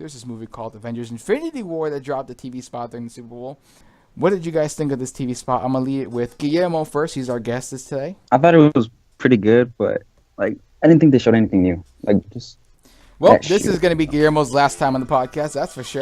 there's this movie called Avengers Infinity War that dropped the TV spot during the Super Bowl. What did you guys think of this TV spot? I'm going to lead it with Guillermo first. He's our guest this today. I thought it was pretty good, but like I didn't think they showed anything new. Like just Well, this is going to be Guillermo's last time on the podcast, that's for sure.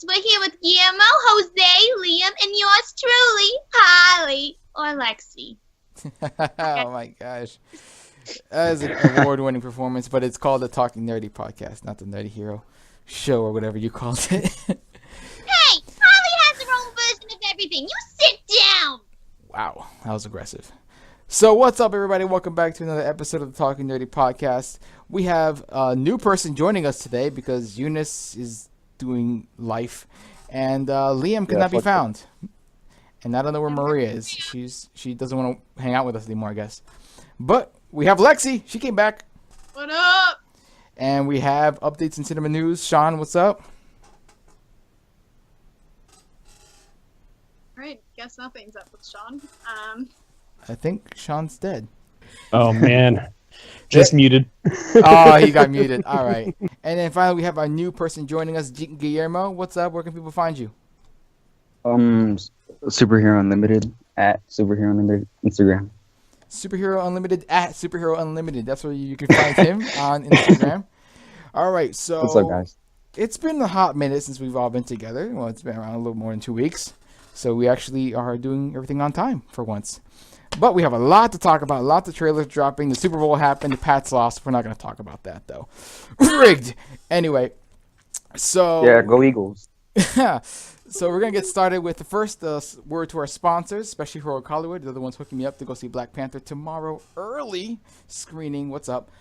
We're here with Guillermo, Jose, Liam, and yours truly, Holly or Lexi. Oh my gosh. That is an award-winning performance, but it's called the Talking Nerdy Podcast, not the Nerdy Hero Show or whatever you called it. Hey, Holly has her own version of everything. You sit down. Wow, that was aggressive. So what's up, everybody? Welcome back to another episode of the Talking Nerdy Podcast. We have a new person joining us today because Eunice is doing life, and Liam could not be found, and I don't know where Maria is. She doesn't want to hang out with us anymore, I guess. But we have Lexi. She came back. What up? And we have updates in cinema news. Sean, what's up? Alright, guess nothing's up with Sean. I think Sean's dead. Oh man. Just muted. Oh, he got muted. All right. And then finally, we have our new person joining us, Guillermo. What's up? Where can people find you? Superhero Unlimited at Superhero Unlimited Instagram. Superhero Unlimited at Superhero Unlimited. That's where you can find him on Instagram. All right. So What's up, guys? It's been a hot minute since we've all been together. Well, it's been around a little more than 2 weeks. So we actually are doing everything on time for once. But we have a lot to talk about, lots of trailers dropping. The Super Bowl happened, the Pats lost. We're not going to talk about that, though. Rigged. Anyway, so... Yeah, go Eagles. So we're going to get started with the first word to our sponsors, especially Heroic Hollywood. They're the ones hooking me up to go see Black Panther tomorrow early screening. What's up?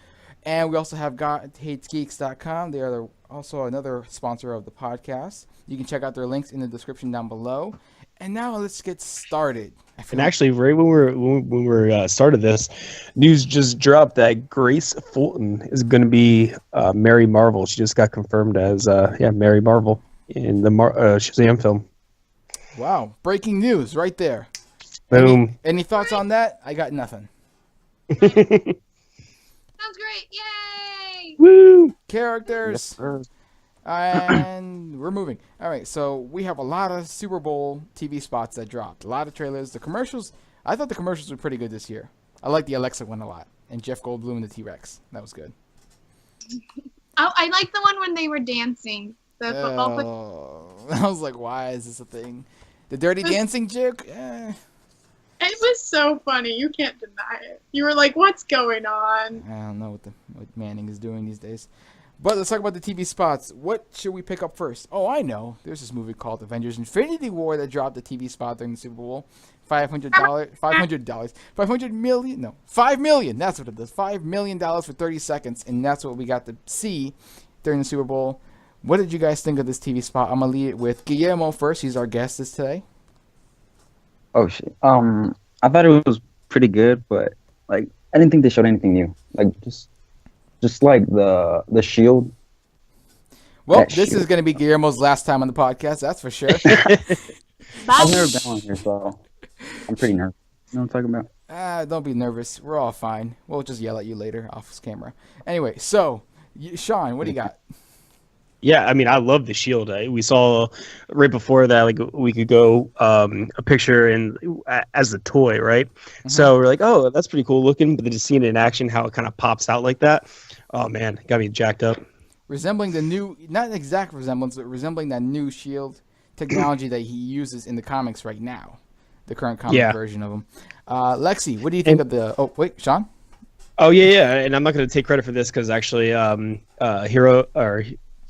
And we also have GodHatesGeeks.com. They are also another sponsor of the podcast. You can check out their links in the description down below. And now let's get started. And actually, right when we started this, news just dropped that Grace Fulton is going to be Mary Marvel. She just got confirmed as Mary Marvel in the Shazam film. Wow, breaking news right there. Boom. Any thoughts on that? I got nothing. Sounds great. Yay! Woo! Characters. Yes, And we're moving. All right, so we have a lot of Super Bowl TV spots that dropped. A lot of trailers. The commercials, I thought the commercials were pretty good this year. I like the Alexa one a lot. And Jeff Goldblum and the T-Rex. That was good. I like the one when they were dancing. The football. I was like, why is this a thing? The Dirty Dancing joke? It was so funny. You can't deny it. You were like, what's going on? I don't know what Manning is doing these days. But let's talk about the TV spots. What should we pick up first? Oh, I know. There's this movie called Avengers Infinity War that dropped the TV spot during the Super Bowl. $500 million? No, $5 million. That's what it is. $5 million for 30 seconds. And that's what we got to see during the Super Bowl. What did you guys think of this TV spot? I'm going to lead it with Guillermo first. He's our guest this today. Oh shit. I thought it was pretty good, but like I didn't think they showed anything new. Like just like the shield. Well, this is going to be Guillermo's last time on the podcast, that's for sure. I've never been on here, so I'm pretty nervous. You know what I'm talking about? Don't be nervous. We're all fine. We'll just yell at you later off camera. Anyway, so, Sean, what do you got? Yeah, I mean, I love the shield. We saw right before that, like a week ago, a picture as a toy, right? Mm-hmm. So we're like, oh, that's pretty cool looking. But then just seeing it in action, how it kind of pops out like that, oh man, got me jacked up. Resembling the new, not an exact resemblance, but resembling that new shield technology that he uses in the comics right now, the current comic version of him. Lexi, what do you think of the? Oh wait, Sean. Oh yeah, and I'm not going to take credit for this because actually,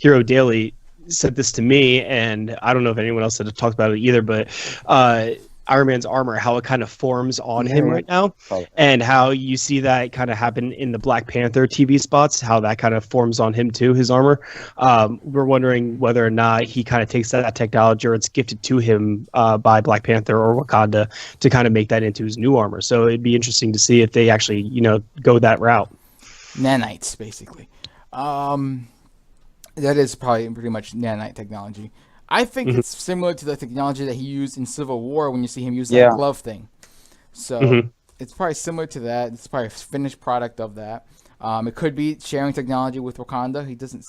Hero Daily sent this to me, and I don't know if anyone else had talked about it either, but Iron Man's armor, how it kind of forms on him right now, and how you see that kind of happen in the Black Panther TV spots, how that kind of forms on him too, his armor. We're wondering whether or not he kind of takes that technology or it's gifted to him by Black Panther or Wakanda to kind of make that into his new armor. So it'd be interesting to see if they actually, go that route. Nanites, basically. That is probably pretty much nanite technology. I think Mhm. it's similar to the technology that he used in Civil War when you see him use that Yeah. glove thing. So Mhm. it's probably similar to that. It's probably a finished product of that. It could be sharing technology with Wakanda. He doesn't.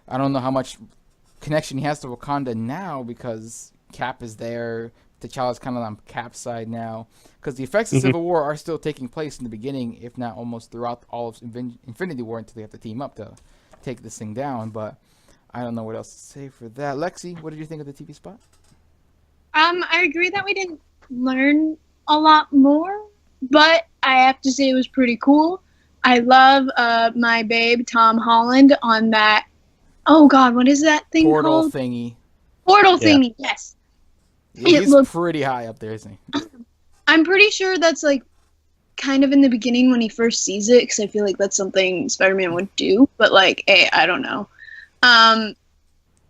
I don't know how much connection he has to Wakanda now because Cap is there. T'Challa's kind of on Cap's side now because the effects of Mhm. Civil War are still taking place in the beginning, if not almost throughout all of Infinity War until they have to team up to take this thing down. But I don't know what else to say for that. Lexi, what did you think of the TV spot? I agree that we didn't learn a lot more, but I have to say it was pretty cool. I love my babe Tom Holland on that. Oh God, what is that thing Portal called? thingy. Portal Yeah. thingy. Yes, Yeah, it he's looks. pretty high up there, isn't he? I'm pretty sure that's like kind of in the beginning when he first sees it, because I feel like that's something Spider-Man would do. But like, hey, I don't know. Um,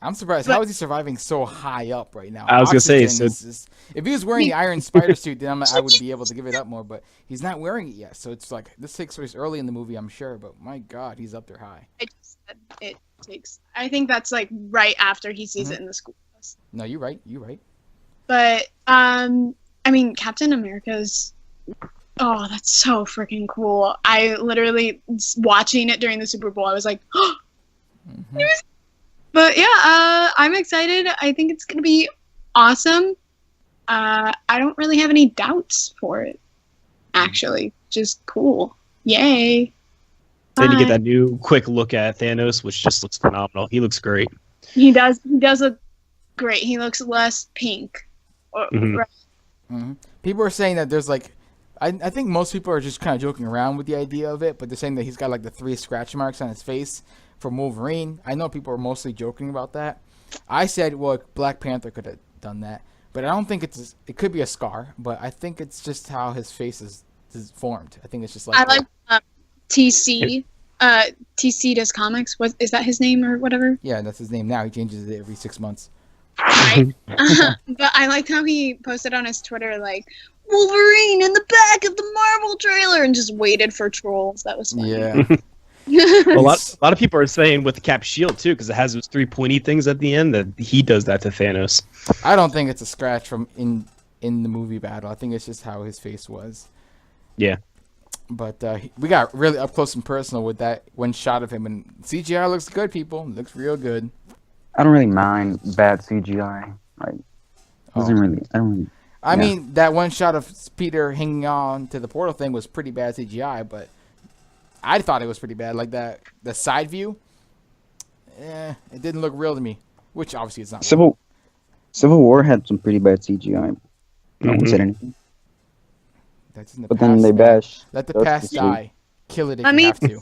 I'm surprised. But- How is he surviving so high up right now? I was gonna say, Oxygen so- is just, if he was wearing the Iron Spider suit, then I would be able to give it up more. But he's not wearing it yet, so it's like this takes place early in the movie, I'm sure. But my God, he's up there high. I just said it takes. I think that's like right after he sees Mhm. it in the school bus. No, you're right. You're right. But I mean, Captain America's. Oh, that's so freaking cool! I literally watching it during the Super Bowl. I was like, oh. Mhm. But yeah, I'm excited. I think it's gonna be awesome. I don't really have any doubts for it. Actually, just cool. Yay! Then you get Bye. that new quick look at Thanos, which just looks phenomenal. He looks great. He does. He does look great. He looks less pink. Mhm. Right. Hmm. People are saying that there's like, I think most people are just kind of joking around with the idea of it, but they're saying that he's got like the 3 scratch marks on his face from Wolverine. I know people are mostly joking about that. I said, well, Black Panther could have done that, but I don't think it could be a scar, but I think it's just how his face is formed. I think it's just like I like TC. TC does comics. What is that his name or whatever? yeah, that's his name now. He changes it every 6 months. Right. But I liked how he posted on his Twitter like Wolverine in the back of the Marvel trailer and just waited for trolls. That was funny. Yeah. Well, a lot of people are saying with the Cap shield too, because it has those 3 pointy things at the end, that he does that to Thanos. I don't think it's a scratch from in the movie battle. I think it's just how his face was. Yeah. But we got really up close and personal with that one shot of him, and CGI looks good, people. It looks real good. I don't really mind bad CGI. Like, doesn't really. I don't really. I Yeah. mean, that one shot of Peter hanging on to the portal thing was pretty bad CGI, but I thought it was pretty bad. Like the side view, it didn't look real to me. Which obviously it's not. Civil War had some pretty bad CGI. No one Mhm. said anything. That's in the But past. then they man. bash. Let the That's past the truth. die. Kill it if I you mean- have to.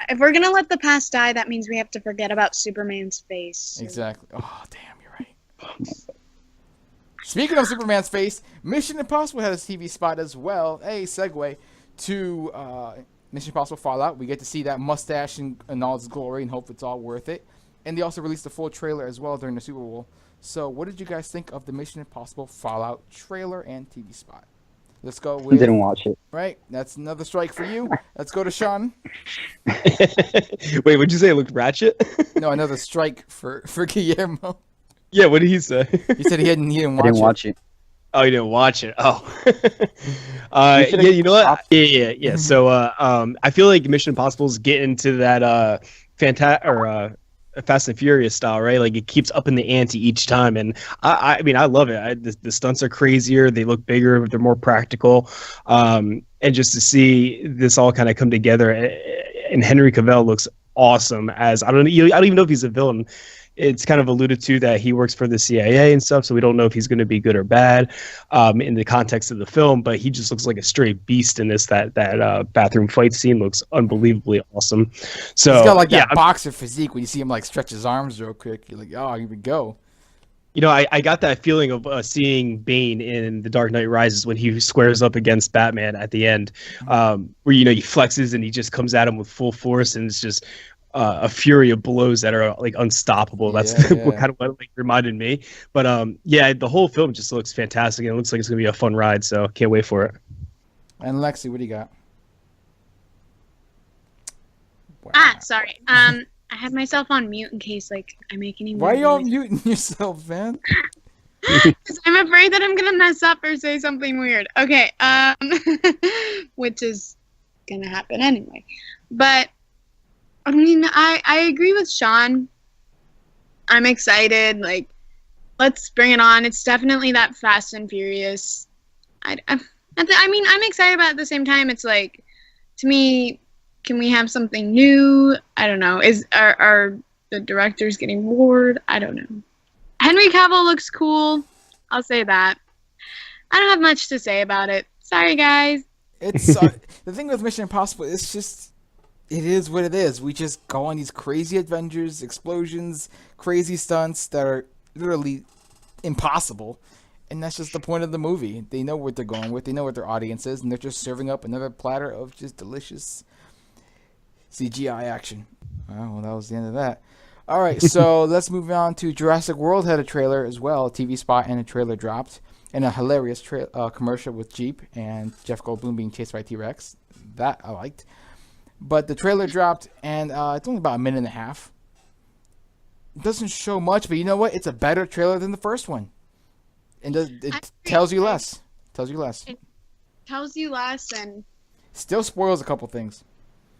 If we're gonna let the past die, that means we have to forget about Superman's face. Exactly. Oh, damn, you're right. Speaking of Superman's face, Mission Impossible had a TV spot as well. Hey, segue to Mission Impossible Fallout. We get to see that mustache in all its glory and hope it's all worth it. And they also released a full trailer as well during the Super Bowl. So what did you guys think of the Mission Impossible Fallout trailer and TV spot? Let's go I with, didn't watch it. right? That's another strike for you. Let's go to Sean. Wait, would you say it looked ratchet? No, another strike for Guillermo. Yeah, what did he say? He said he didn't I watch didn't it. watch it. Oh, you didn't watch it. Oh, You should've yeah. You know what? stopped. Yeah. So, I feel like Mission Impossible's getting to that Fast and Furious style, right? Like it keeps upping the ante each time, and I mean, I love it. The stunts are crazier. They look bigger. They're more practical, and just to see this all kind of come together, and Henry Cavill looks awesome as I don't even know if he's a villain. It's kind of alluded to that he works for the CIA and stuff, so we don't know if he's going to be good or bad in the context of the film. But he just looks like a straight beast in this. That bathroom fight scene looks unbelievably awesome. So He's got like that yeah, boxer physique when you see him like stretch his arms real quick. You're like, oh, here we go. you know, I got that feeling of seeing Bane in The Dark Knight Rises when he squares up against Batman at the end, where he flexes and he just comes at him with full force, and it's just a fury of blows that are like unstoppable. That's Yeah. what kind of what reminded me. But yeah, the whole film just looks fantastic, and it looks like it's gonna be a fun ride. So can't wait for it. And Lexi, what do you got? Sorry. I had myself on mute in case like I make any. Why are weird you all noises. muting yourself, man? 'Cause I'm afraid that I'm gonna mess up or say something weird. Okay. Which is gonna happen anyway. But I mean, I agree with Sean. I'm excited. Like, let's bring it on. It's definitely that Fast and Furious. I mean, I'm excited, but at the same time, it's like, to me, can we have something new? I don't know. Are the directors getting bored? I don't know. Henry Cavill looks cool. I'll say that. I don't have much to say about it. Sorry, guys. It's the thing with Mission Impossible. It's just, it is what it is. We just go on these crazy adventures, explosions, crazy stunts that are literally impossible, and that's just the point of the movie. They know what they're going with. They know what their audience is, and they're just serving up another platter of just delicious CGI action. Oh, well, that was the end of that. All right, so let's move on to Jurassic World. Had a trailer as well, a TV spot and a trailer dropped, and a hilarious commercial with Jeep and Jeff Goldblum being chased by T-Rex. That I liked. But the trailer dropped, and it's only about a minute and a half. It doesn't show much, but you know what? It's a better trailer than the first one. And it tells you less. Tells you less. It tells you less, and Still spoils a couple things.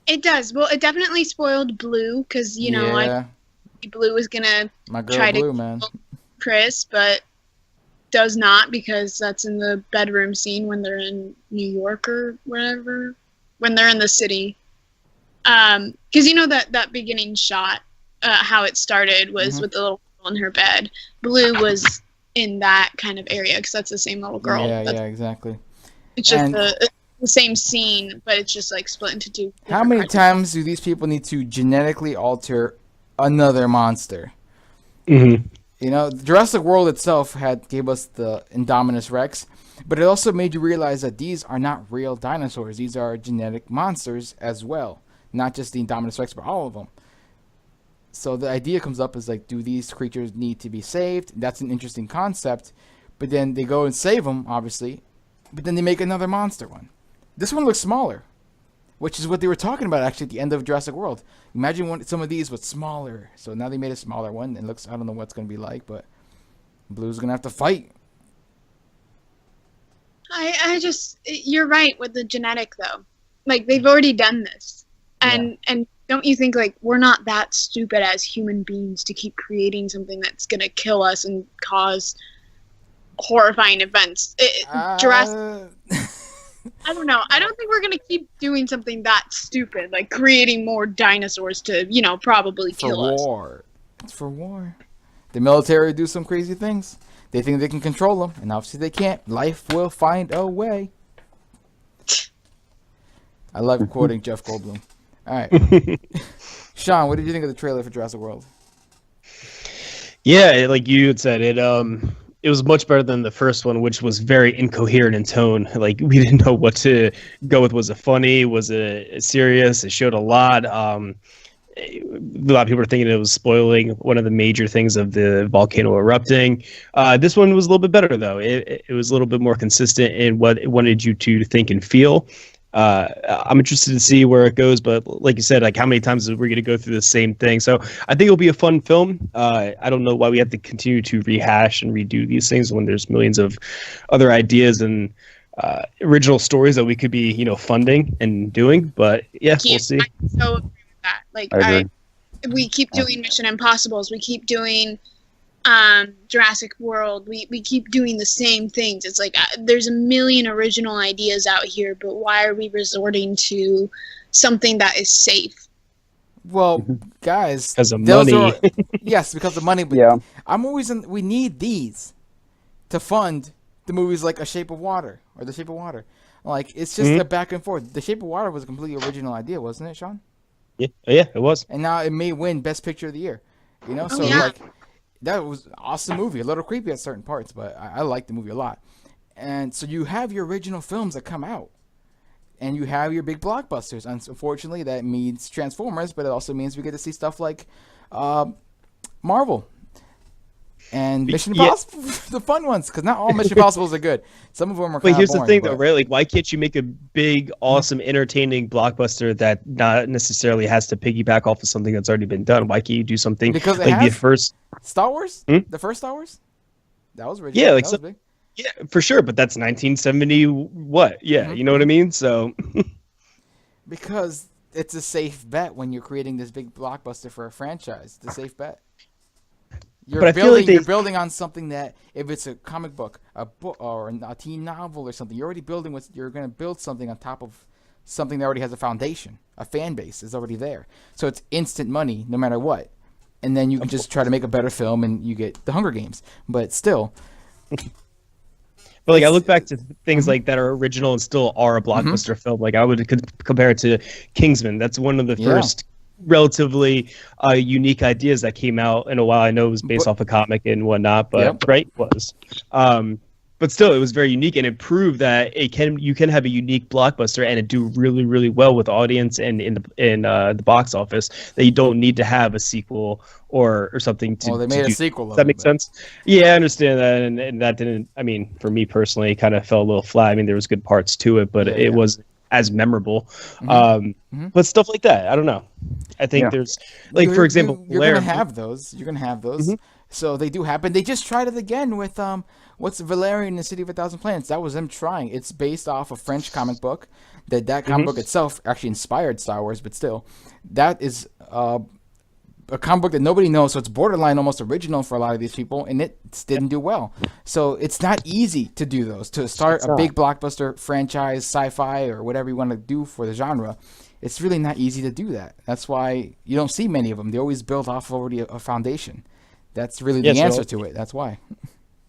it does. Well, it definitely spoiled Blue, because, you know, yeah, Blue was going to my girl try to Blue, man. Chris, but does not, because that's in the bedroom scene when they're in New York or whatever, when they're in the city. Because you know that beginning shot, how it started was with the little girl in her bed. Blue was in that kind of area, because that's the same little girl. Yeah, exactly. It's just And- the same scene, but it's just like split into two. How different many parts. times do these people need to genetically alter another monster? Mm-hmm. You know, Jurassic World itself gave us the Indominus Rex, but it also made you realize that these are not real dinosaurs. These are genetic monsters as well. Not just the Indominus Rex, but all of them. So the idea comes up is like, do these creatures need to be saved? That's an interesting concept. But then they go and save them, obviously. But then they make another monster one. This one looks smaller, which is what they were talking about actually at the end of Jurassic World. Imagine some of these was smaller. So now they made a smaller one. It looks, I don't know what it's going to be like, but Blue's going to have to fight. I just, you're right with the genetic though. Like, they've already done this. And don't you think, like, we're not that stupid as human beings to keep creating something that's going to kill us and cause horrifying events? Jurassic, I don't know. I don't think we're going to keep doing something that stupid, like creating more dinosaurs to, you know, probably kill us. For war. It's for war. The military do some crazy things. They think they can control them, and obviously they can't. Life will find a way. I love quoting Jeff Goldblum. All right. Sean, what did you think of the trailer for Jurassic World? Yeah, like you had said, it was much better than the first one, which was very incoherent in tone. Like, we didn't know what to go with. Was it funny? Was it serious? It showed a lot. A lot of people are thinking it was spoiling one of the major things of the volcano erupting. This one was a little bit better, though. It was a little bit more consistent in what it wanted you to think and feel. I'm interested to see where it goes, but like you said, like, how many times are we going to go through the same thing? So I think it'll be a fun film. I don't know why we have to continue to rehash and redo these things when there's millions of other ideas and original stories that we could be, you know, funding and doing. But yes, we'll see. I so agree with that. Like, I agree. we keep doing Mission Impossibles. We keep doing Jurassic World. We keep doing the same things. It's like, there's a million original ideas out here, but why are we resorting to something that is safe? Well, guys, Because of those money. yes, because of money. But Yeah. I'm always we need these to fund the movies like A Shape of Water or The Shape of Water. Like, it's just a back and forth. The Shape of Water was a completely original idea, wasn't it, Sean? Yeah, it was. And now it may win Best Picture of the Year. You know, so yeah. like, that was an awesome movie. A little creepy at certain parts, but I liked the movie a lot. And so you have your original films that come out, and you have your big blockbusters. Unfortunately, that means Transformers, but it also means we get to see stuff like Marvel. And Mission Yeah. Impossible, the fun ones, because not all Mission Impossibles are good. Some of them are kind But of here's boring. the thing, though, right? Like, why can't you make a big, awesome, entertaining blockbuster that not necessarily has to piggyback off of something that's already been done? Why can't you do something Because it like the has. first? Star Wars? Hmm? The first Star Wars? That was original. Yeah, like that so, was big. yeah, for sure. But that's 1970. What? Yeah, Mhm. you know what I mean. So Because it's a safe bet when you're creating this big blockbuster for a franchise. It's a safe bet. You're But I feel building. like they- You're building on something that, if it's a comic book, a book, or a teen novel or something, you're already building. You're going to build something on top of something that already has a foundation. A fan base is already there, so it's instant money no matter what. And then you can just try to make a better film, and you get the Hunger Games. But still, But like I look back to things like that are original and still are a blockbuster film. Like I would compare it to Kingsman. That's one of the Yeah. first relatively unique ideas that came out in a while. I know it was based But- off a comic and whatnot, but Yep. right it was. But still, it was very unique, and it proved that you can have a unique blockbuster and it do really, really well with audience and in the box office. That you don't need to have a sequel or something to. well, they to made a do. sequel. Does that make sense? Yeah, I understand that, and that didn't. I mean, for me personally, it kind of fell a little flat. I mean, there was good parts to it, but Yeah, it yeah. was as memorable. Mhm. But stuff like that, I don't know. I think Yeah. there's like, for example, you're Blair. gonna have those. You're gonna have those. Mhm. So they do happen. They just tried it again with what's Valerian in the City of a Thousand Planets. That was them trying. It's based off a French comic book. That comic book itself actually inspired Star Wars, but still, that is a comic book that nobody knows. So it's borderline almost original for a lot of these people, and it didn't do well. So it's not easy to do those. To start It's a not. big blockbuster franchise, sci-fi, or whatever you want to do for the genre. It's really not easy to do that. That's why you don't see many of them. They always build off already a foundation. That's really Yeah, the so- answer to it. That's why.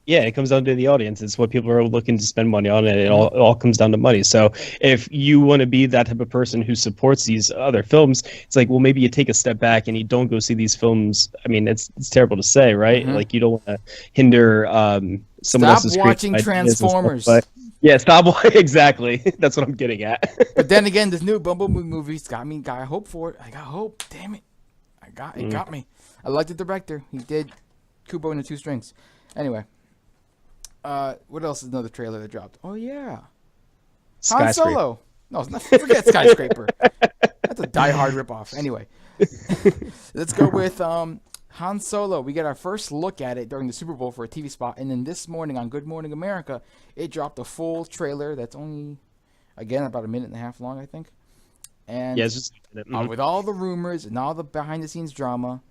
Yeah, it comes down to the audience. It's what people are looking to spend money on, and it all comes down to money. So if you want to be that type of person who supports these other films, it's like, well, maybe you take a step back and you don't go see these films. I mean, it's terrible to say, right? Mhm. Like, you don't want to hinder someone Stop else's creative watching ideas and stuff, Transformers. but yeah, stop. Exactly. That's what I'm getting at. But then again, this new Bumblebee movie's got me. Got hope for it. I got hope. Damn it! It got me. I like the director. He did Kubo and the Two Strings. Anyway, what else is another trailer that dropped? Oh yeah, Han Skyscraper. Solo. No, it's not, forget Skyscraper. That's a Die Hard ripoff. Anyway, let's go with Han Solo. We get our first look at it during the Super Bowl for a TV spot, and then this morning on Good Morning America, it dropped a full trailer that's only, again, about a minute and a half long, I think. And Yeah, it's just with all the rumors and all the behind-the-scenes drama,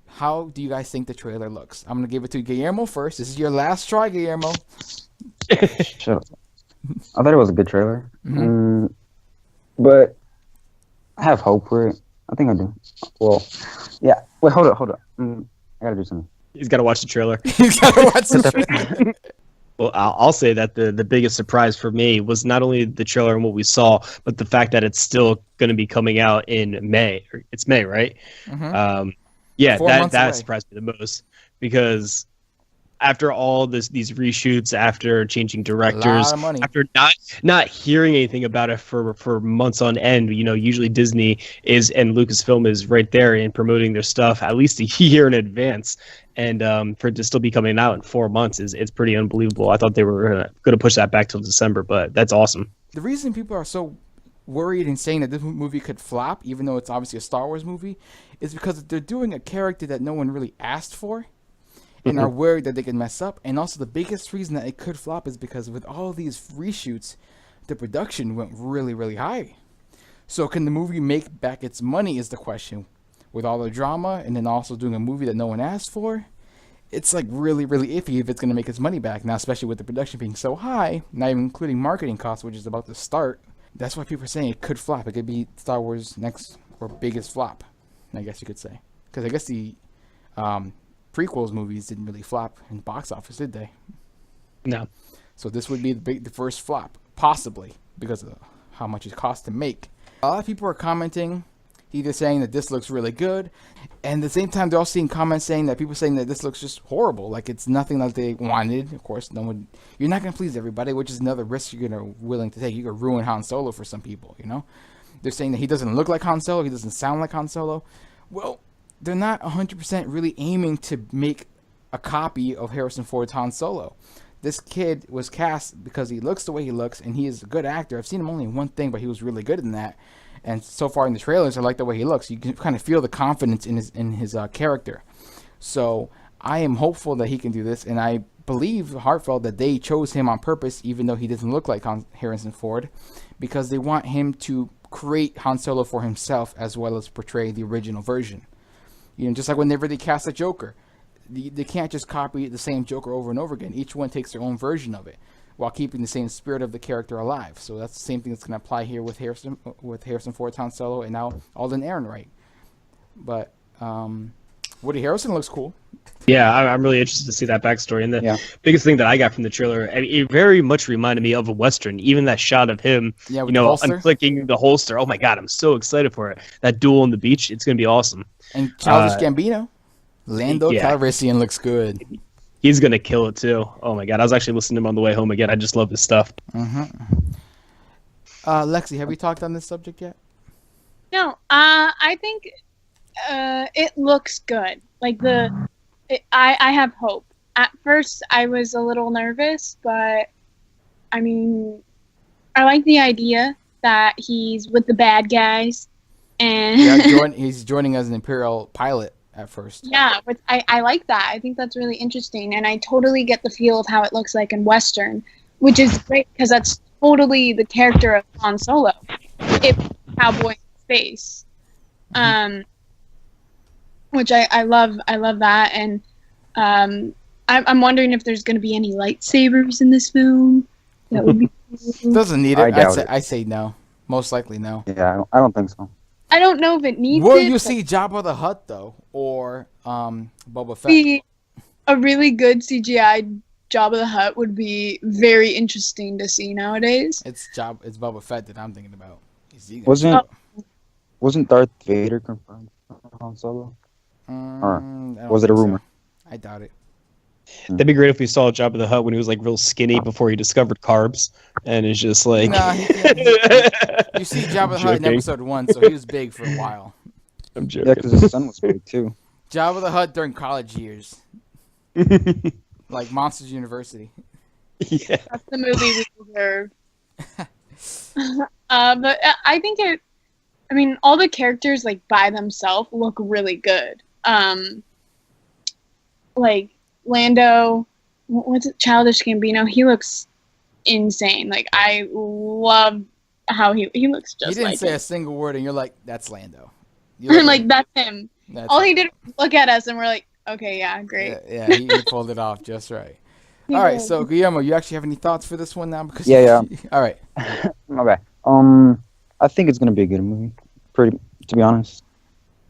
how do you guys think the trailer looks? I'm gonna give it to Guillermo first. This is your last try, Guillermo. Shut up. I thought it was a good trailer. Mhm. But I have hope for it. I think I do. Well, yeah. Wait, hold up. I gotta do something. he's got to watch the trailer. He's gotta watch the trailer. Well, I'll say that the biggest surprise for me was not only the trailer and what we saw, but the fact that it's still going to be coming out in May. It's May, right? Mhm. Yeah, 4 that months away. surprised me the most because after all these reshoots, after changing directors, lot of money. after not hearing anything about it for months on end, usually Disney and Lucasfilm is right there in promoting their stuff at least a year in advance. And for it to still be coming out in 4 months is pretty unbelievable. I thought they were going to push that back till December, but that's awesome. The reason people are so worried and saying that this movie could flop, even though it's obviously a Star Wars movie, is because they're doing a character that no one really asked for and are worried that they can mess up. And also the biggest reason that it could flop is because with all these reshoots, the production went really, really high. So can the movie make back its money is the question. With all the drama and then also doing a movie that no one asked for, it's like really, really iffy if it's going to make its money back. Now, especially with the production being so high, not even including marketing costs, which is about to start. That's why people are saying it could flop. It could be Star Wars' next or biggest flop, I guess you could say. Because I guess the prequels movies didn't really flop in the box office, did they? No. So this would be the first flop, possibly, because of how much it costs to make. A lot of people are commenting, either saying that this looks really good, and at the same time, they're also seeing comments saying that people saying that this looks just horrible, like it's nothing that they wanted. Of course, you're not going to please everybody, which is another risk you're willing to take. You could ruin Han Solo for some people, They're saying that he doesn't look like Han Solo, he doesn't sound like Han Solo. Well, they're not 100% really aiming to make a copy of Harrison Ford's Han Solo. This kid was cast because he looks the way he looks, and he is a good actor. I've seen him only in one thing, but he was really good in that. And so far in the trailers, I like the way he looks. You can kind of feel the confidence in his character. So I am hopeful that he can do this, and I believe heartfelt that they chose him on purpose, even though he doesn't look like Harrison Ford, because they want him to create Han Solo for himself as well as portray the original version. You know, just like whenever they cast a Joker, they can't just copy the same Joker over and over again. Each one takes their own version of it while keeping the same spirit of the character alive. So that's the same thing that's going to apply here with Harrison Ford's Han Solo and now Alden Ehrenreich. But Woody Harrelson looks cool. Yeah, I'm really interested to see that backstory. And the biggest thing that I got from the trailer, I mean, it very much reminded me of a Western. Even that shot of him, unclicking the holster. Oh my God, I'm so excited for it. That duel on the beach, it's going to be awesome. And Childish Gambino, Lando Calrissian looks good. He's going to kill it too. Oh my God, I was actually listening to him on the way home again. I just love his stuff. Lexi, have we talked on this subject yet? No, I think it looks good. Like I have hope. At first, I was a little nervous, but I mean, I like the idea that he's with the bad guys, and he's joining as an Imperial pilot at first. Yeah, but I like that. I think that's really interesting, and I totally get the feel of how it looks like in Western, which is great because that's totally the character of Han Solo, if cowboy in space. Which I love that, and I'm wondering if there's going to be any lightsabers in this film. That would be cool. Doesn't need it. I say no. Most likely no. Yeah, I don't think so. I don't know if it needs Will it. you see Jabba the Hutt though, or Boba Fett? A really good CGI Jabba the Hutt would be very interesting to see nowadays. It's Boba Fett that I'm thinking about. Wasn't Darth Vader confirmed on Solo? Or was it a rumor? So. I doubt it. That'd be great if we saw Jabba the Hutt when he was like real skinny before he discovered carbs, and it's just like. Nah, you see Jabba the Hutt in episode 1, so he was big for a while. I'm joking. Yeah, because his son was big too. Jabba the Hutt during college years, like Monsters University. Yeah, that's the movie we deserve. But I think it. I mean, all the characters like by themselves look really good. Like Lando, what's it? Childish Gambino. He looks insane. Like I love how he looks just. He didn't like say him. A single word, and you're like, "That's Lando." I'm like, "That's him." All he did was look at us, and we're like, "Okay, yeah, great." Yeah, he pulled it off just right. All right, so Guillermo, you actually have any thoughts for this one now? Because All right. Okay. I think it's gonna be a good movie. To be honest,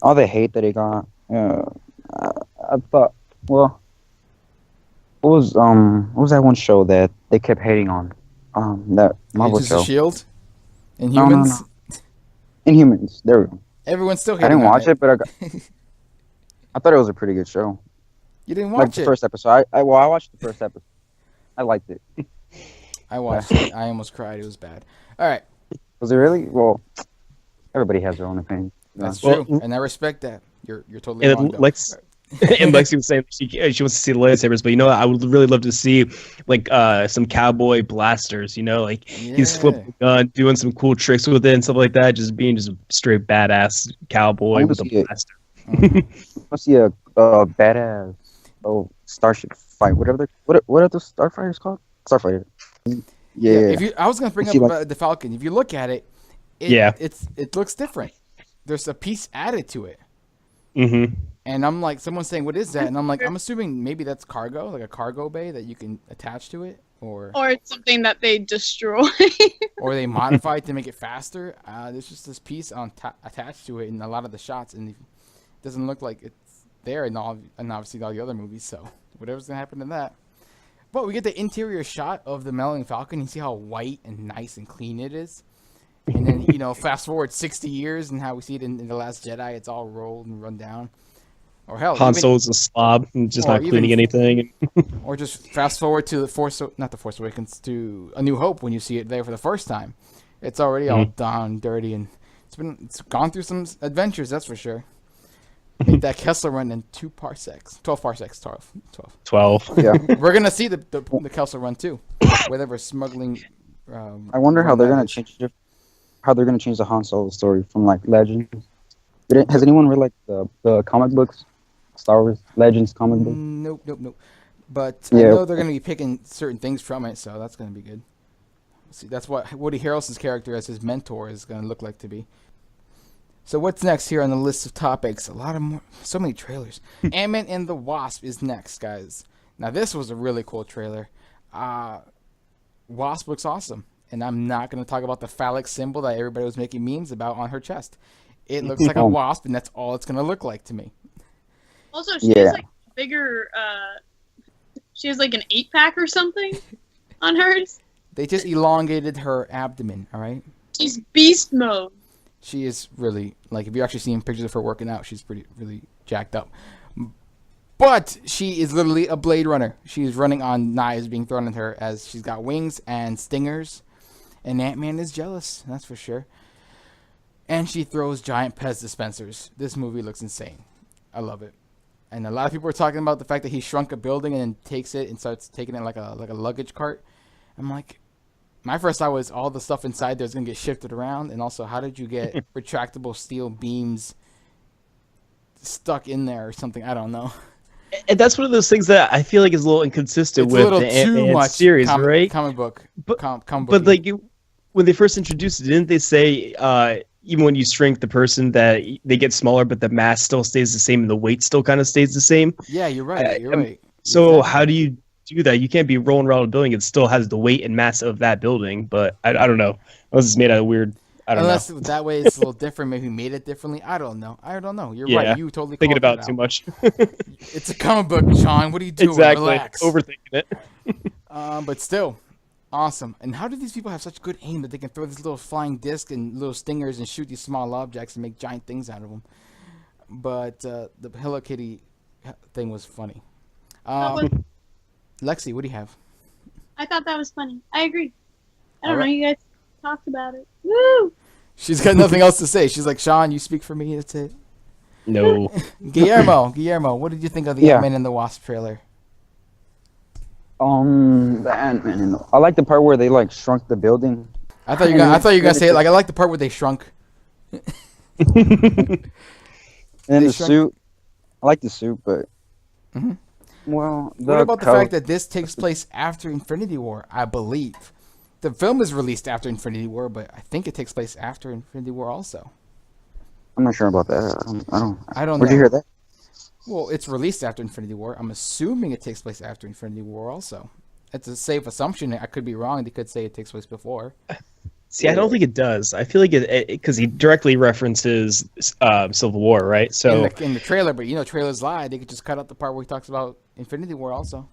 all the hate that it got, I thought, well, what was that one show that they kept hating on? That Marvel Agents show. of S.H.I.E.L.D. Inhumans. No. Inhumans. There we go. Everyone's still hating. I didn't watch it, but I thought it was a pretty good show. You didn't watch the first episode. I watched the first episode. I liked it. I watched it. I almost cried. It was bad. All right. Was it really? Well, everybody has their own opinion. That's true, and I respect that. You're totally wrong. And Lexi was saying she wants to see the lightsabers, but I would really love to see like some cowboy blasters. He's flipping the gun, doing some cool tricks with it and stuff like that. Just being just a straight badass cowboy with a blaster. I see a badass starship fight. What are the starfighters called? Starfighter. Yeah. I was gonna bring up the Falcon. If you look at it, it looks different. There's a piece added to it. Mm-hmm. And I'm like, someone's saying, "What is that?" And I'm like, I'm assuming maybe that's cargo, like a cargo bay that you can attach to it, or it's something that they destroy, or they modify it to make it faster. There's just this piece attached to it in a lot of the shots, and it doesn't look like it's there in obviously all the other movies. So whatever's gonna happen to that. But we get the interior shot of the Millennium Falcon. You see how white and nice and clean it is. And then, fast forward 60 years and how we see it in The Last Jedi, it's all rolled and run down. Or hell, Han Solo's a slob and just not cleaning anything. Or just fast forward to not The Force Awakens, to A New Hope when you see it there for the first time. It's already all down, dirty, and it's gone through some adventures, that's for sure. Make that Kessler Run in 2 parsecs. 12 parsecs. 12. 12. Yeah. We're going to see the Kessler Run, too. Whatever smuggling... I wonder how run they're that gonna is. change it. How they're gonna change the Han Solo story from like Legends. Has anyone read like the comic books, Star Wars Legends comic book? Nope. But I Yeah. know they're going to be picking certain things from it, so that's going to be good. See, that's what Woody Harrelson's character as his mentor is going to look like to be. So what's next here on the list of topics? So many trailers. Ant-Man and the Wasp is next, guys. Now this was a really cool trailer. Wasp looks awesome, and I'm not going to talk about the phallic symbol that everybody was making memes about on her chest. It looks like a wasp, and that's all it's going to look like to me. Also, she has like bigger. She has like an 8-pack or something on hers. They just elongated her abdomen. All right. She's beast mode. She is really, like, if you're actually seeing pictures of her working out, she's really jacked up. But she is literally a Blade Runner. She's running on knives being thrown at her as she's got wings and stingers. And Ant-Man is jealous, that's for sure. And she throws giant Pez dispensers. This movie looks insane. I love it. And a lot of people are talking about the fact that he shrunk a building and then takes it and starts taking it like a luggage cart. I'm like, my first thought was all the stuff inside there is going to get shifted around. And also, how did you get retractable steel beams stuck in there or something? I don't know. And that's one of those things that I feel like is a little inconsistent with the Ant-Man series, right? Comic book. But like, when they first introduced it, didn't they say even when you shrink the person that they get smaller, but the mass still stays the same and the weight still kind of stays the same? Yeah, you're right. You're right. So how do you do that? You can't be rolling around a building. It still has the weight and mass of that building, but I don't know. Unless it's made out of weird. I don't Unless know. that way it's a little different. Maybe made it differently. I don't know. You're Yeah, right. You totally thinking called about it it too out. much. It's a comic book, Sean. What are you doing? Exactly. Relax. Overthinking it. But still, awesome. And how do these people have such good aim that they can throw this little flying disc and little stingers and shoot these small objects and make giant things out of them? But the Hello Kitty thing was funny. Lexi, what do you have? I thought that was funny. I agree. I don't All right. know. You guys talked about it. Woo! She's got nothing else to say. She's like, Sean, you speak for me. That's it. No. Guillermo, what did you think of the Ant-Man and the Wasp trailer? The Ant-Man and I like the part where they like shrunk the building. I thought you were gonna say it like I like the part where they shrunk. And They the shrunk- suit. I like the suit, but Mhm. well, What about the coat- fact that this takes place after Infinity War? I believe the film is released after Infinity War, but I think it takes place after Infinity War also. I'm not sure about that. I don't Where'd know. you hear that? Well, it's released after Infinity War. I'm assuming it takes place after Infinity War also. It's a safe assumption. I could be wrong. They could say it takes place before. See, I don't think it does. I feel like it because he directly references Civil War, right? So In the trailer, but trailers lie. They could just cut out the part where he talks about Infinity War also.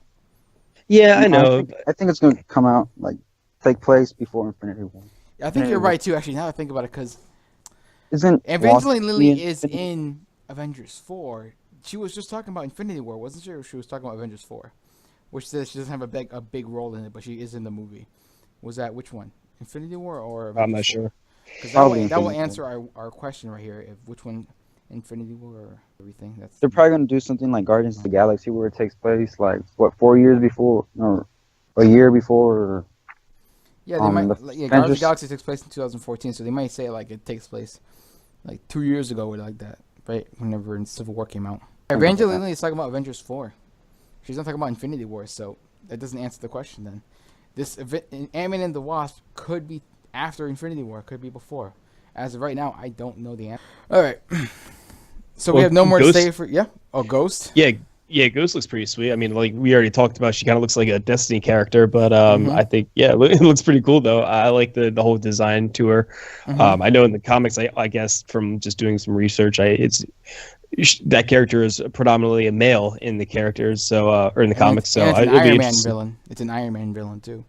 yeah, I know. I think it's gonna come out like take place before Infinity War. I think you're right too. Actually, now that I think about it, because Isn't Evangeline Wasp Lilly in is Infinity- in Avengers 4. She was just talking about Infinity War, wasn't she? Or she was talking about Avengers 4, which says she doesn't have a big role in it, but she is in the movie. Was that which one? Infinity War or Avengers I'm not 4? sure. 'Cause Probably that will Infinity War. answer our question right here. If which one, Infinity War or everything. They're probably gonna do something like Guardians of the Galaxy, where it takes place like 4 years before or a year before. Or, Yeah, they might. the Guardians of the Avengers- Galaxy takes place in 2014, so they might say like it takes place like 2 years ago or like that, right? Whenever Civil War came out. Evangeline Lilly is talking about Avengers 4. She's not talking about Infinity War, so that doesn't answer the question then. This Ant-Man and the Wasp could be after Infinity War, could be before. As of right now, I don't know the answer. All right. So we Well, have no more Ghost- to say for Ghost. Yeah, Ghost looks pretty sweet. I mean, like we already talked about, she kind of looks like a Destiny character, but I think it looks pretty cool though. I like the whole design to her. I know in the comics, I guess from just doing some research, that character is predominantly a male in the characters, so or in the comics. So it's an it'll be Iron Man interesting. villain. It's an Iron Man villain too.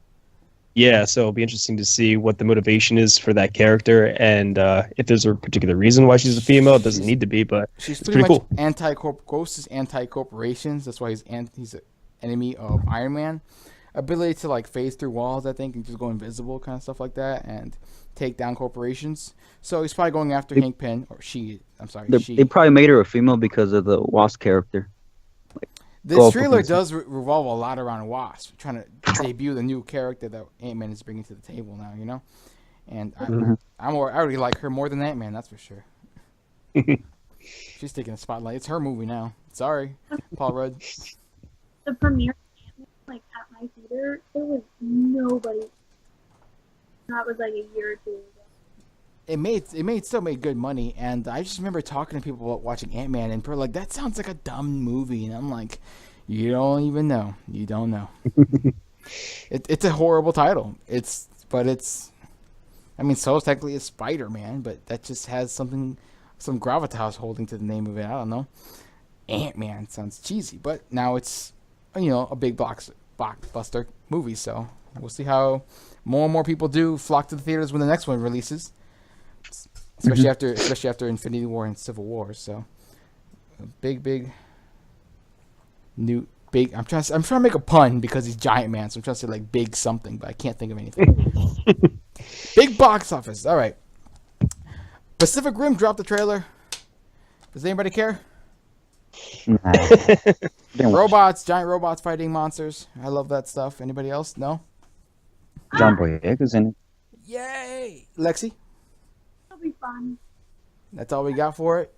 Yeah, so it'll be interesting to see what the motivation is for that character, and if there's a particular reason why she's a female. It doesn't need to be, but She's it's pretty pretty much cool. Ghost is anti-corporations. That's why he's an enemy of Iron Man. ability to like phase through walls, I think, and just go invisible, kind of stuff like that, and take down corporations. So he's probably going after Hank Pym, or she. I'm sorry, she. They probably made her a female because of the Wasp character. This go up trailer against does revolve a lot around Wasp, trying to debut the new character that Ant-Man is bringing to the table now, you know? And I already like her more than Ant-Man, that's for sure. She's taking the spotlight. It's her movie now. Sorry, Paul Rudd. The premiere, like at my theater, there was nobody. That was like a year or two ago. It still made good money, and I just remember talking to people about watching Ant-Man, and people were like, that sounds like a dumb movie, and I'm like, you don't even know. You don't know. It's a horrible title. I mean, so technically it's Spider-Man, but that just has some gravitas holding to the name of it. I don't know. Ant-Man sounds cheesy, but now it's, a big blockbuster movie, so we'll see how more and more people do flock to the theaters when the next one releases. Especially after Infinity War and Civil War, so a big. I'm trying to make a pun because he's Giant Man, so I'm trying to say like big something, but I can't think of anything. Big box office. All right. Pacific Rim dropped the trailer. Does anybody care? Giant robots fighting monsters. I love that stuff. Anybody else? No. John Boyega's in it. Yay, Lexi. It'll be fun. That's all we got for it.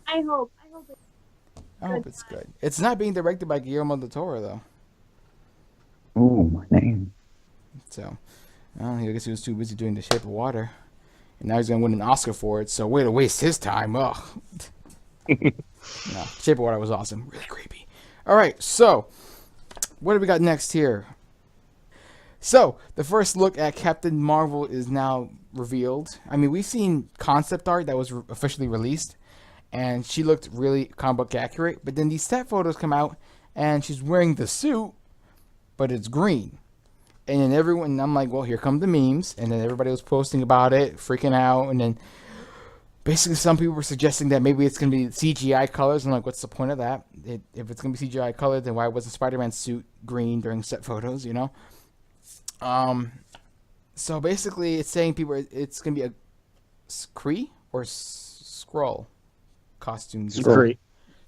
I hope it's I hope it's good. It's not being directed by Guillermo del Toro though. Ooh, my name. So, I guess he was too busy doing The Shape of Water, and now he's gonna win an Oscar for it. So way to waste his time. Ugh. No, Shape of Water was awesome. Really creepy. All right, so what do we got next here? So the first look at Captain Marvel is now revealed. I mean, we've seen concept art that was officially released, and she looked really comic book accurate. But then these set photos come out, and she's wearing the suit, but it's green. And then I'm like, well, here come the memes. And then everybody was posting about it, freaking out. And then basically some people were suggesting that maybe it's going to be CGI colors. I'm like, what's the point of that? If it's going to be CGI color, then why wasn't Spider-Man's suit green during set photos, So basically it's saying it's going to be a Kree or Skrull costume design.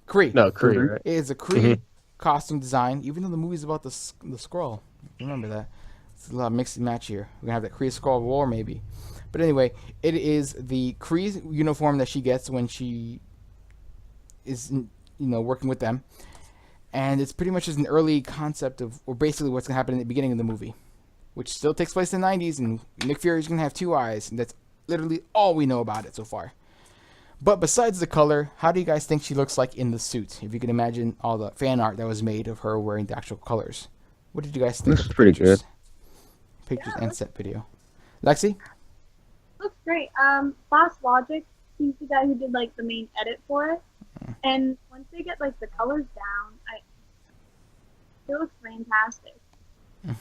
Kree. No, Kree. Right? It is a Kree costume design, even though the movie's about the Skrull. Remember that. It's a lot of mix and match here. We're going to have that Kree Skrull war maybe. But anyway, it is the Kree uniform that she gets when she is, working with them. And it's pretty much just an early concept or basically what's going to happen in the beginning of the movie, which still takes place in the 90s, and Nick Fury's going to have 2 eyes, and that's literally all we know about it so far. But besides the color, how do you guys think she looks like in the suit? If you can imagine all the fan art that was made of her wearing the actual colors. What did you guys think? Looks pretty good. Pictures and set video. Lexi? Looks great. Boss Logic, he's the guy who did like the main edit for it. And once they get like the colors down, it looks fantastic.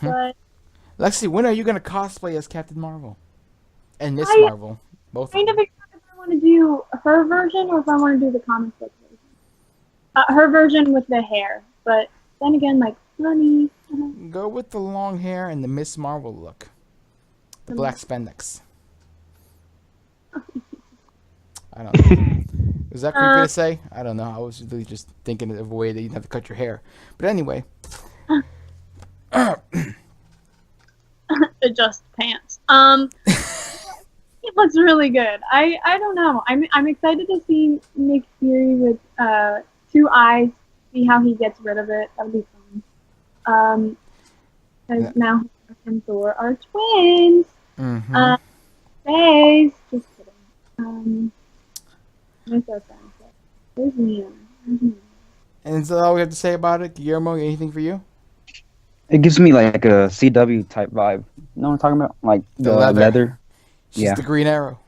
But Lexi, when are you gonna cosplay as Captain Marvel and Miss Marvel? Both. I kind of figured if I want to do her version or if I want to do the comic book version. Her version with the hair, but then again, like funny. Go with the long hair and the Miss Marvel look. The black spandex. I don't know. Is that creepy to say? I don't know. I was really just thinking of a way that you'd have to cut your hair. But anyway. Adjust pants. It looks really good. I don't know. I'm excited to see Nick Fury with 2 eyes. See how he gets rid of it. That'll be fun. Because now he and Thor are twins. Face. Just kidding. They're so fantastic. There's Mia. And is that all we have to say about it? Guillermo, anything for you? It gives me like a CW type vibe. You know what I'm talking about? Like the leather. She's the Green Arrow.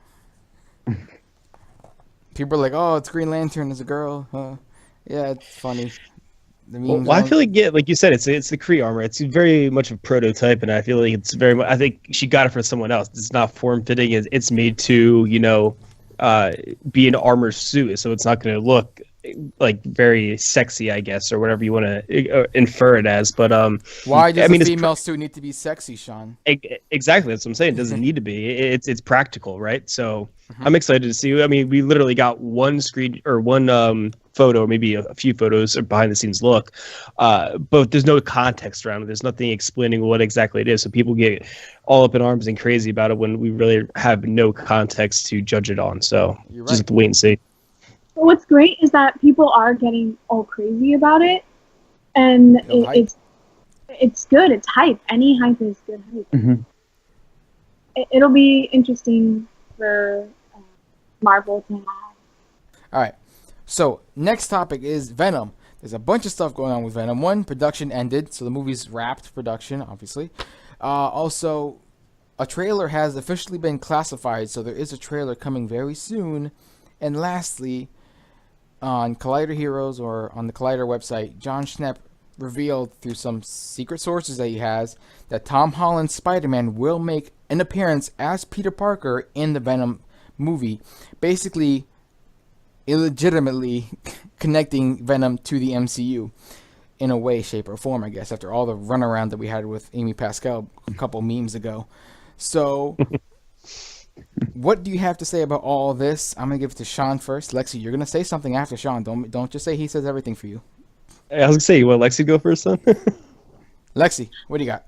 People are like, oh, it's Green Lantern as a girl. Yeah, it's funny. Well, I feel like you said, it's the Kree armor. It's very much a prototype, and I feel like it's very much. I think she got it from someone else. It's not form fitting. It's made to be an armor suit, so it's not going to look like very sexy, I guess, or whatever you want to infer it as. But Why does I mean, a female suit need to be sexy, Sean? exactly, that's what I'm saying. It doesn't need to be. It's practical, right? So Mhm. I'm excited to see. I mean, we literally got one screen or one photo, maybe a few photos or behind the scenes look, but there's no context around it. There's nothing explaining what exactly it is. So people get all up in arms and crazy about it when we really have no context to judge it on. So You're just have right. to wait and see. But what's great is that people are getting all crazy about it, and Build hype. it's good. It's hype. Any hype is good hype. Mhm. It'll be interesting for Marvel to have. All right. So next topic is Venom. There's a bunch of stuff going on with Venom. One, production ended, so the movie's wrapped production, obviously. Also, a trailer has officially been classified, so there is a trailer coming very soon. And lastly, on Collider Heroes or on the Collider website, John Schnepp revealed through some secret sources that he has that Tom Holland's Spider-Man will make an appearance as Peter Parker in the Venom movie, basically illegitimately connecting Venom to the MCU in a way, shape, or form, I guess, after all the runaround that we had with Amy Pascal a couple memes ago. So, what do you have to say about all this? I'm gonna give it to Sean first. Lexi, you're gonna say something after Sean. Don't just say he says everything for you. I was gonna say, you want Lexi to go first, son? Lexi, what do you got?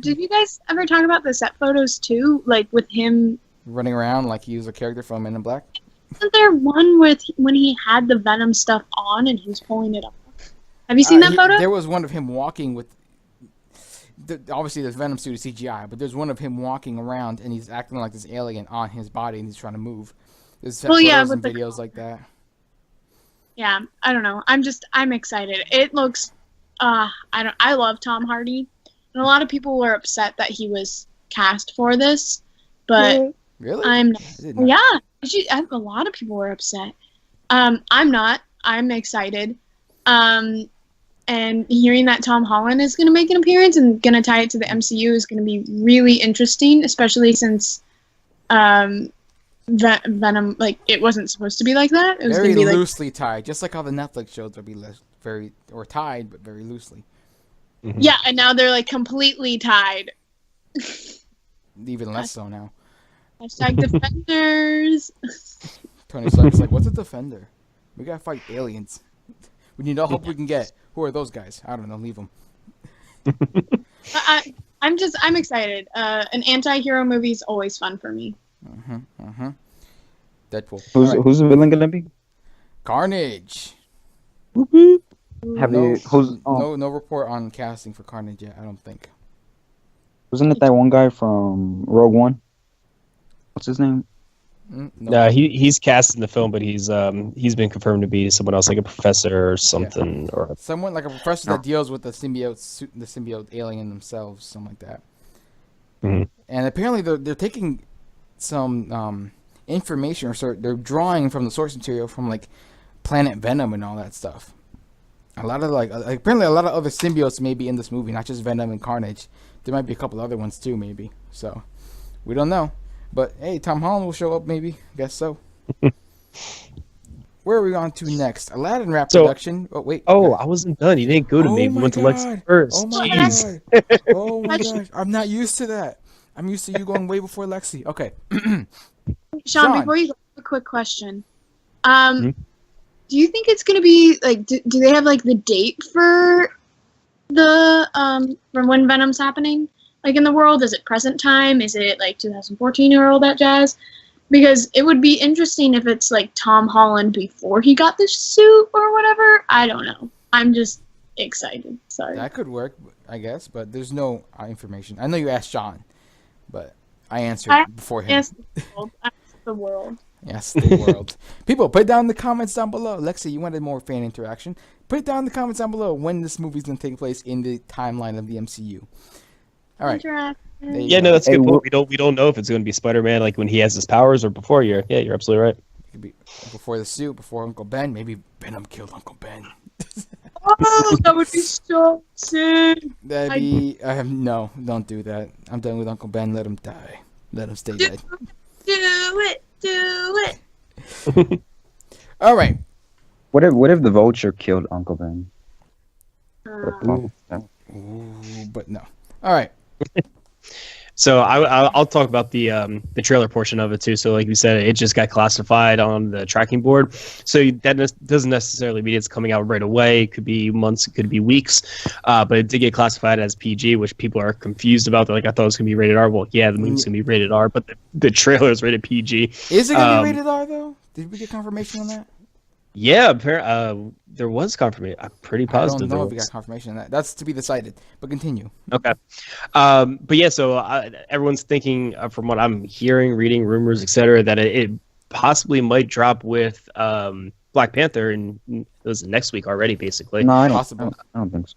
Did you guys ever talk about the set photos too? Like with him, Running around like he was a character from Men in Black? wasn't there one with when he had the Venom stuff on and he was pulling it up? Have you seen that photo? There was one of him walking with. Obviously, the Venom suit is CGI, but there's one of him walking around and he's acting like this alien on his body and he's trying to move. There's Well, yeah, photos and with the videos like that. Yeah, I don't know. I'm excited. It looks I love Tom Hardy. And a lot of people were upset that he was cast for this, but Really? I'm I did not. yeah, a lot of people were upset. I'm not. I'm excited. And hearing that Tom Holland is going to make an appearance and going to tie it to the MCU is going to be really interesting, especially since Venom, like, it wasn't supposed to be like that. It was Very going to be loosely tied, just like how the Netflix shows will be tied, but very loosely. Mhm. yeah, and now they're like completely tied. Even less so now. Hashtag Defenders. Tony Stark's like, what's a Defender? We gotta fight aliens. We need all help we can get. Who are those guys? I don't know. Leave them. I'm excited. An anti-hero movie is always fun for me. Deadpool. Who's All right. who's the villain gonna be? Carnage. Have No, you? no report on casting for Carnage yet. I don't think. Wasn't it that one guy from Rogue One? What's his name? No. No, he's cast in the film, but he's been confirmed to be someone else, like a professor or something, or Someone like a professor that deals with the symbiote alien themselves, something like that. Mhm. And apparently they're taking some information or they're drawing from the source material from like Planet Venom and all that stuff. A lot of apparently a lot of other symbiotes may be in this movie, not just Venom and Carnage. There might be a couple other ones too, maybe. So we don't know. But hey, Tom Holland will show up, maybe. Guess so. Where are we on to next? Aladdin wrap production. Oh wait. Oh, I wasn't done. You didn't go to me. We went to Lex first. Oh my Jeez. god. Oh my gosh. I'm not used to that. I'm used to you going way before Lexi. Okay. Sean, before you go, a quick question. Hmm? Do you think it's gonna be like? Do they have like the date for the from when Venom's happening? Like in the world, is it present time? Is it like 2014 or all that jazz? Because it would be interesting if it's like Tom Holland before he got the suit or whatever. I don't know. I'm just excited. Sorry. That could work, I guess, but there's no information. I know you asked Sean, but I answered before him. Yes, the world. Yes, the world. People, put it down in the comments down below. Lexi, you wanted more fan interaction. Put it down in the comments down below when this movie's going to take place in the timeline of the MCU. All right. There you Yeah, go. no, that's a Hey, good point. We don't know if it's going to be Spider-Man like when he has his powers or before. You're absolutely right. It could be before the suit, before Uncle Ben. Maybe Venom killed Uncle Ben. Oh, that would be so sick. That'd be. No, don't do that. I'm done with Uncle Ben. Let him die. Let him stay dead. Do it. All right. What if the vulture killed Uncle Ben? Ooh, but no. All right. So I'll talk about the trailer portion of it too. So like you said, it just got classified on the tracking board. So that doesn't necessarily mean it's coming out right away. It could be months, it could be weeks. But it did get classified as PG, which people are confused about. They're like, I thought it was gonna be rated R. Well, yeah, the movie's gonna be rated R, but the trailer is rated PG. Is it gonna be rated R though? Did we get confirmation on that? Yeah, there was confirmation. I'm pretty positive. I don't know if we got confirmation on that. That's to be decided. But continue. Okay. But yeah, so everyone's thinking, from what I'm hearing, reading rumors, etc., that it possibly might drop with Black Panther, and it was next week already, basically. No, I don't think so.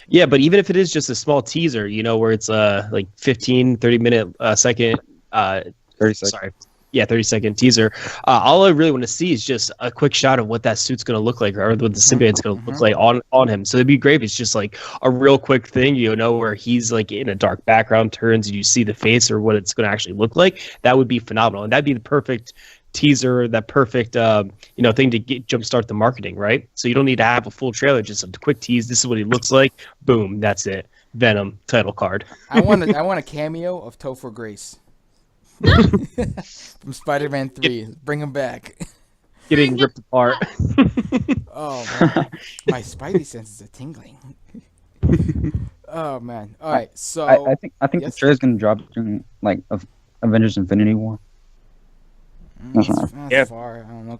Yeah, but even if it is just a small teaser, where it's like 15, 30-minute second. 30 seconds. Sorry. Yeah, 30-second teaser. All I really want to see is just a quick shot of what that suit's going to look like, or what the symbiote's going to look like on him. So it'd be great if it's just like a real quick thing, where he's like in a dark background, turns, and you see the face or what it's going to actually look like. That would be phenomenal, and that'd be the perfect teaser, that perfect thing to jumpstart the marketing, right? So you don't need to have a full trailer, just a quick tease. This is what he looks like. Boom, that's it. Venom title card. I want a cameo of Topher Grace. From Spider-Man 3. Bring him back. Getting ripped apart. Oh, man. My spidey senses are tingling. Oh, man. All right, so... I think the trailer's going to drop during, like, Avengers Infinity War. That's far. I don't know.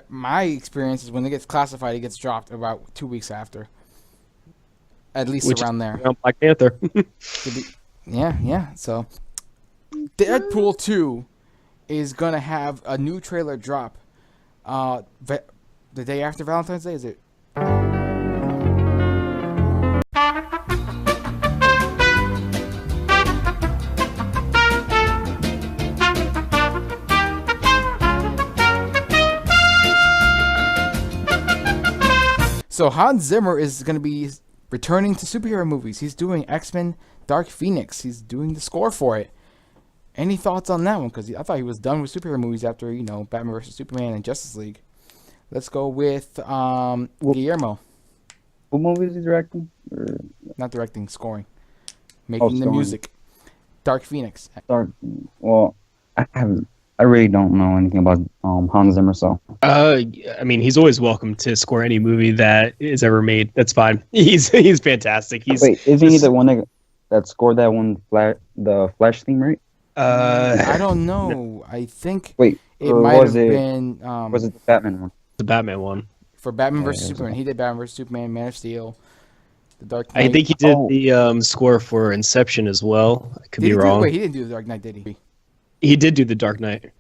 My experience is when it gets classified, it gets dropped about 2 weeks after. At least around there. Black Panther. Yeah. So... Deadpool 2 is going to have a new trailer drop the day after Valentine's Day, is it? So Hans Zimmer is going to be returning to superhero movies. He's doing X-Men Dark Phoenix. He's doing the score for it. Any thoughts on that one? Because I thought he was done with superhero movies after, Batman vs. Superman and Justice League. Let's go with Guillermo. What movie is he directing? Not directing, scoring. Making the music. Dark Phoenix. Well, I really don't know anything about Hans Zimmer, so. He's always welcome to score any movie that is ever made. That's fine. He's fantastic. Wait, isn't he the one that scored that one, the Flash theme, right? I don't know. I think it might have been. Was it the Batman one? The Batman one. For Batman vs. Superman. He did Batman vs. Superman, Man of Steel, The Dark Knight. I think he did the score for Inception as well. I could be wrong. Wait, he didn't do The Dark Knight, did he? He did do The Dark Knight.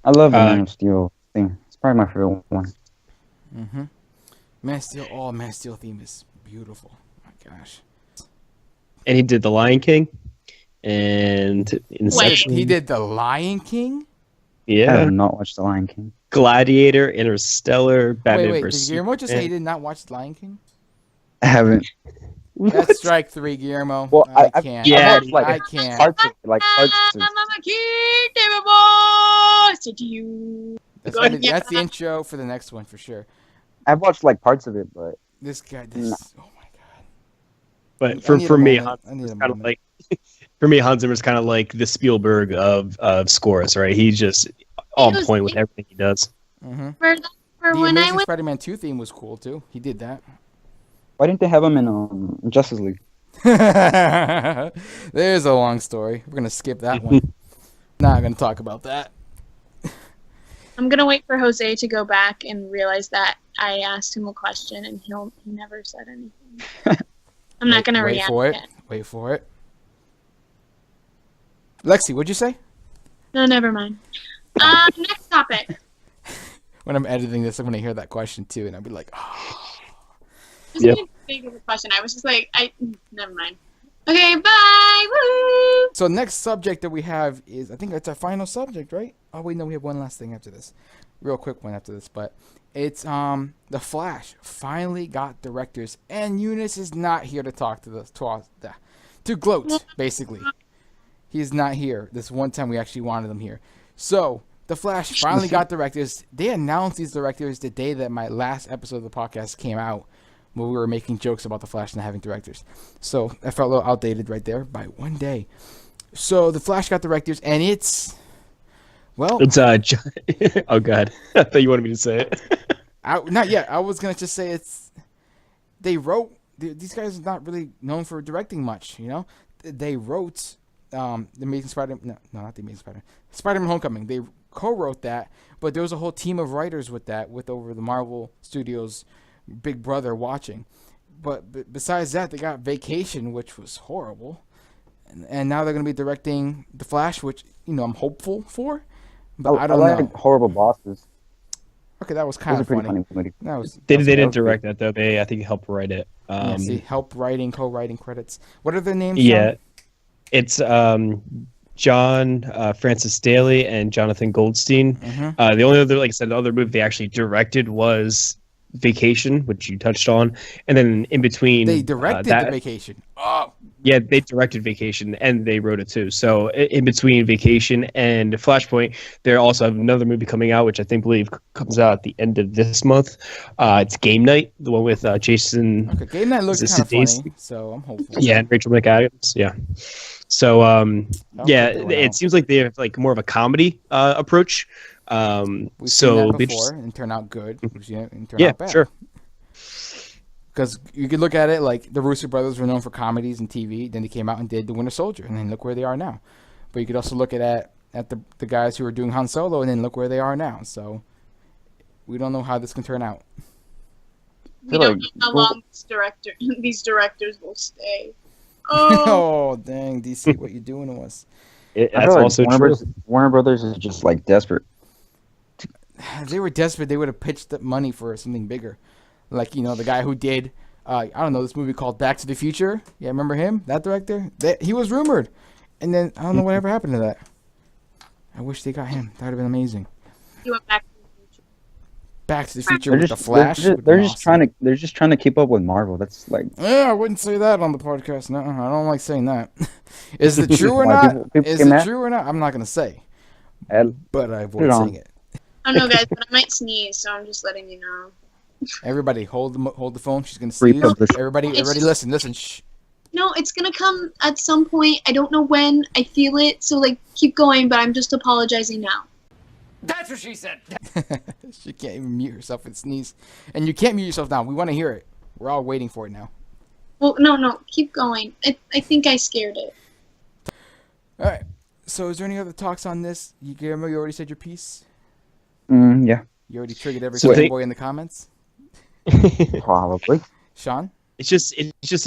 I love the Man of Steel thing. It's probably my favorite one. Mm-hmm. Man of Steel. Man of Steel theme is beautiful. Oh my gosh. And he did The Lion King. And Inception. Wait, he did The Lion King? Yeah. I have not watched The Lion King. Gladiator, Interstellar, Batman vs. Did Guillermo just say he did not watch The Lion King? I haven't. That's strike 3, Guillermo. Well, I can't. Yeah, I can't. Parts of it, That's the intro for the next one for sure. I've watched parts of it, but this guy, oh my god. But for me, Hans Zimmer's kind of like the Spielberg of scores, right? He's just on point with everything he does. Mm-hmm. For The when I Amazing went, Spider-Man 2 theme was cool too. He did that. why didn't they have him in Justice League? There's a long story. We're gonna skip that one. Not gonna talk about that. I'm gonna wait for Jose to go back and realize that I asked him a question and he never said anything. I'm not gonna react yet. Wait for it. Lexi, what'd you say? No, never mind. Next topic. When I'm editing this, I'm gonna hear that question too, and I'll be like, oh. This is a big of a question. I was just like, never mind. Okay, bye. Woo! So next subject that we have is, I think that's our final subject, right? Oh wait, no, we have one last thing after this, real quick one after this, but it's The Flash finally got directors, and Eunice is not here to talk to gloat basically. He's not here. This one time we actually wanted him here. So The Flash finally got directors. They announced these directors the day that my last episode of the podcast came out, where we were making jokes about the Flash not having directors. So I felt a little outdated right there by one day. So the Flash got directors, and it's It's oh god, I thought you wanted me to say it. not yet. I was gonna just say they wrote. These guys are not really known for directing much, you know. They wrote the Amazing Spider-Man. No, not the Amazing Spider-Man. Spider-Man: Homecoming. They co-wrote that, but there was a whole team of writers with that, with over the Marvel Studios big brother watching. But besides that, they got Vacation, which was horrible, and now they're gonna be directing The Flash, which I'm hopeful for, but I don't like know. Horrible Bosses. Okay, that was It kind was a of pretty funny. funny movie. They didn't direct that though. They I think helped write it. Yeah, see, help writing, co-writing credits. What are their names? Yeah, Sean? it's John Francis Daly and Jonathan Goldstein. Mm-hmm. The only other, like I said, the other movie they actually directed was Vacation, which you touched on, and then in between They directed that, The Vacation. Oh, yeah, they directed Vacation and they wrote it too. So in between Vacation and Flashpoint, they also have another movie coming out, which I believe comes out at the end of this month. It's Game Night, the one with Jason. okay. Game Night looks Is kind of funny, this so I'm hopeful. Yeah, and Rachel McAdams. Yeah. So yeah, check that one it out. seems like they have like more of a comedy approach. We've So seen that they before just- and turn out good. We've seen it and turn yeah, out bad. sure. Because you could look at it like the Russo brothers were known for comedies and TV. Then they came out and did The Winter Soldier, and then look where they are now. But you could also look at the guys who were doing Han Solo, and then look where they are now. So we don't know how this can turn out. We feel don't like- know how long these directors will stay. Oh, Oh, dang, DC, what you doing to us? I That's feel like also true. Warner Brothers is just like desperate. If they were desperate, they would have pitched the money for something bigger. Like, the guy who did, I don't know, this movie called Back to the Future. Yeah, remember him? That director? He was rumored. And then, I don't know what ever happened to that. I wish they got him. That would have been amazing. you went back to the future. Back to the Future They're with just, the Flash. they're just trying to keep up with Marvel. That's like Yeah, I wouldn't say that on the podcast. No, I don't like saying that. Is it true or Why, not? people Is get it mad? true or not? I'm not going to say. Ed, But I Put avoid it on. saying it. I don't know, guys, but I might sneeze, so I'm just letting you know. Everybody, hold the phone. She's going to Free sneeze. publicity. Everybody, listen. Shh. No, it's gonna come at some point. I don't know when. I feel it, so keep going. But I'm just apologizing now. That's what she said. She can't even mute herself and sneeze. And you can't mute yourself now. We want to hear it. We're all waiting for it now. Well, no, keep going. I think I scared it. All right. So is there any other talks on this? Guillermo, you already said your piece? yeah, You already triggered every So boy in the comments? probably. Sean? It's just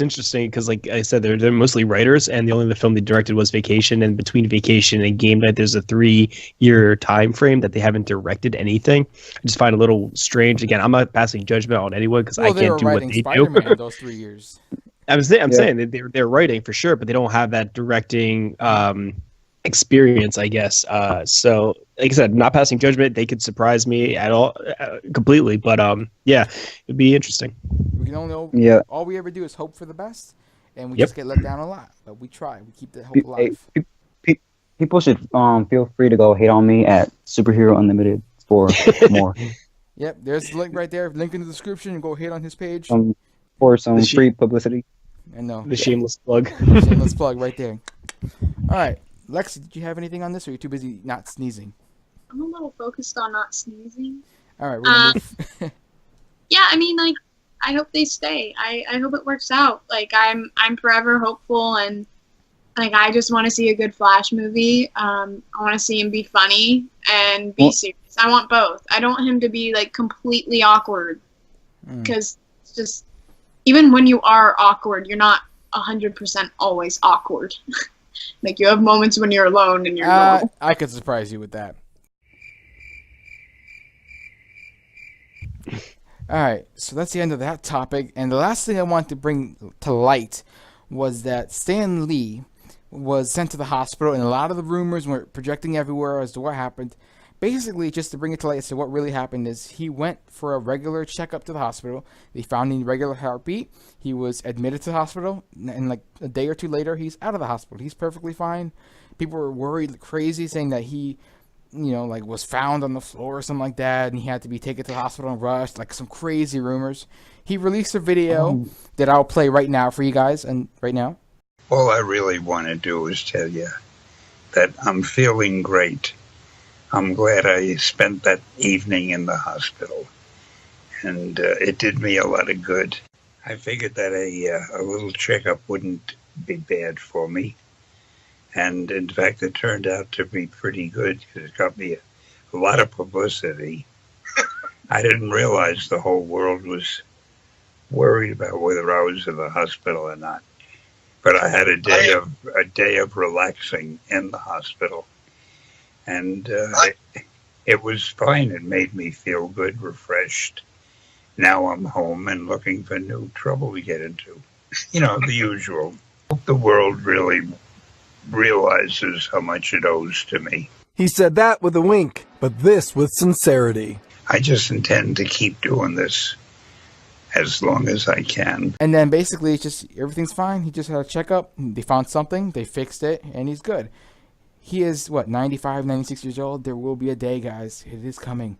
interesting because, like I said, they're mostly writers, and the film they directed was Vacation. And between Vacation and Game Night, there's a 3-year time frame that they haven't directed anything. I just find it a little strange. Again, I'm not passing judgment on anyone because I Well, they were can't do what writing they Spider-Man do. those 3 years. I'm saying that they're writing for sure, but they don't have that directing experience, I guess. So, like I said, not passing judgment. They could surprise me at all completely, but yeah, it'd be interesting. We can only know. Yeah. All we ever do is hope for the best, and we Yep. just get let down a lot. But we try. We keep the hope Hey, alive. people should feel free to go hate on me at Superhero Unlimited for more Yep, there's the link right there. Link in the description. And go hit on his page. for some The she- free publicity. I know. The shameless plug. Shameless plug right there. All right, Lexi, did you have anything on this, or are you too busy not sneezing? I'm a little focused on not sneezing. All right, we're gonna move. Yeah, I mean, I hope they stay. I hope it works out. I'm forever hopeful, and I just want to see a good Flash movie. I want to see him be funny and be Well- serious. I want both. I don't want him to be completely awkward, because it's just, even when you are awkward, you're not 100% always awkward. You have moments when you're alone and you're normal. I could surprise you with that. All right, so that's the end of that topic. And the last thing I want to bring to light was that Stan Lee was sent to the hospital, and a lot of the rumors were projecting everywhere as to what happened. Basically, just to bring it to light as to what really happened is he went for a regular checkup to the hospital. They found an irregular heartbeat. He was admitted to the hospital, and a day or two later, he's out of the hospital. He's perfectly fine. People were worried crazy, saying that he like was found on the floor or something like that, and he had to be taken to the hospital and rushed, like some crazy rumors. He released a video that I'll play right now for you guys, and right now. All I really want to do is tell you that I'm feeling great. I'm glad I spent that evening in the hospital, and it did me a lot of good. I figured that a little checkup wouldn't be bad for me. And in fact, it turned out to be pretty good because it got me a lot of publicity. I didn't realize the whole world was worried about whether I was in the hospital or not. But I had a day of relaxing in the hospital, and it was fine. It made me feel good, refreshed. Now I'm home and looking for new trouble to get into. The usual. Hope the world really realizes how much it owes to me. He said that with a wink, but this with sincerity. I just intend to keep doing this as long as I can. And then basically it's just everything's fine. He just had a checkup. They found something. They fixed it, and he's good. He is, 95, 96 years old? There will be a day, guys. It is coming.